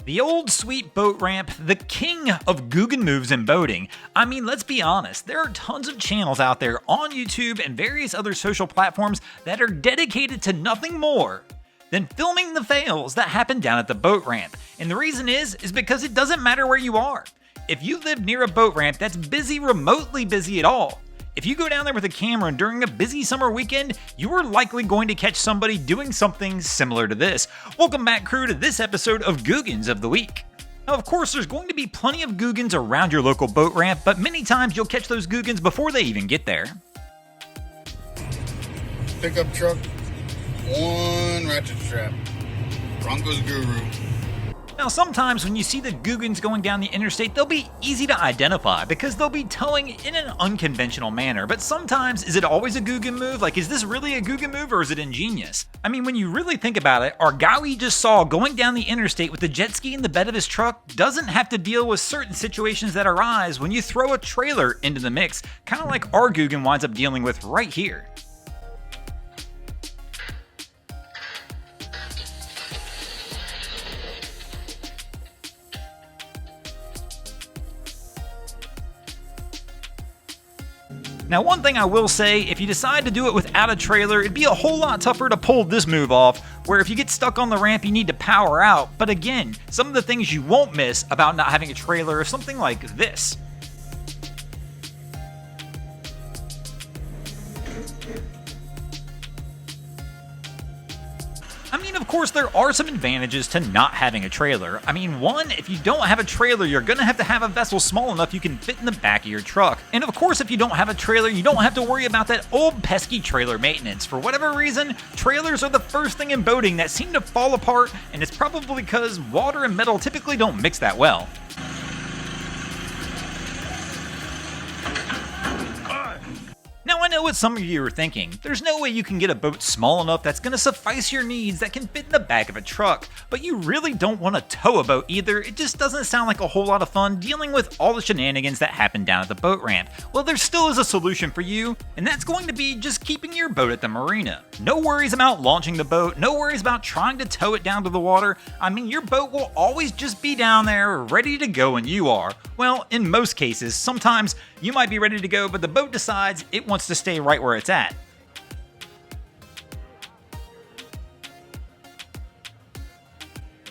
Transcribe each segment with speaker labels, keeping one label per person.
Speaker 1: The old sweet boat ramp, the king of Googan moves in boating. I mean, let's be honest, there are tons of channels out there on YouTube and various other social platforms that are dedicated to nothing more than filming the fails that happen down at the boat ramp. And the reason is because it doesn't matter where you are. If you live near a boat ramp that's busy, remotely busy at all, if you go down there with a camera during a busy summer weekend, you are likely going to catch somebody doing something similar to this. Welcome back, crew, to this episode of Googans of the Week. Now, of course, there's going to be plenty of Googans around your local boat ramp, but many times you'll catch those Googans before they even get there.
Speaker 2: Pickup truck, one ratchet strap, Bronco's Guru.
Speaker 1: Now, sometimes when you see the Googans going down the interstate, they'll be easy to identify because they'll be towing in an unconventional manner. But sometimes, is it always a Googan move? Like, is this really a Googan move or is it ingenious? I mean, when you really think about it, our guy we just saw going down the interstate with the jet ski in the bed of his truck doesn't have to deal with certain situations that arise when you throw a trailer into the mix, kind of like our Googan winds up dealing with right here. Now, one thing I will say, if you decide to do it without a trailer, it'd be a whole lot tougher to pull this move off, where if you get stuck on the ramp, you need to power out. But again, some of the things you won't miss about not having a trailer are something like this. I mean, of course, there are some advantages to not having a trailer. I mean, one, if you don't have a trailer, you're gonna have to have a vessel small enough you can fit in the back of your truck. And of course, if you don't have a trailer, you don't have to worry about that old pesky trailer maintenance. For whatever reason, trailers are the first thing in boating that seem to fall apart, and it's probably because water and metal typically don't mix that well. Now, I know what some of you are thinking. There's no way you can get a boat small enough that's going to suffice your needs that can fit in the back of a truck. But you really don't want to tow a boat either. It just doesn't sound like a whole lot of fun dealing with all the shenanigans that happen down at the boat ramp. Well, there still is a solution for you, and that's going to be just keeping your boat at the marina. No worries about launching the boat, no worries about trying to tow it down to the water. I mean, your boat will always just be down there ready to go when you are. Well, in most cases, sometimes you might be ready to go, but the boat decides it wants to stay right where it's at.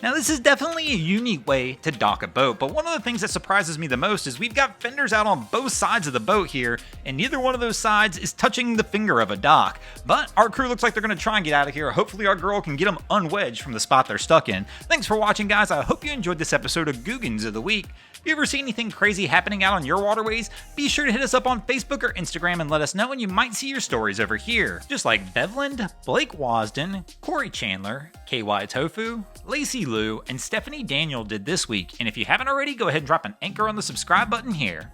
Speaker 1: Now, this is definitely a unique way to dock a boat, but one of the things that surprises me the most is we've got fenders out on both sides of the boat here, and neither one of those sides is touching the finger of a dock. But our crew looks like they're going to try and get out of here. Hopefully our girl can get them unwedged from the spot they're stuck in. Thanks for watching, guys. I hope you enjoyed this episode of Googans of the Week. If you ever see anything crazy happening out on your waterways, be sure to hit us up on Facebook or Instagram and let us know, and you might see your stories over here. Just like Bevland, Blake Wasden, Corey Chandler, KY Tofu, Lacey Lou, and Stephanie Daniel did this week. And if you haven't already, go ahead and drop an anchor on the subscribe button here.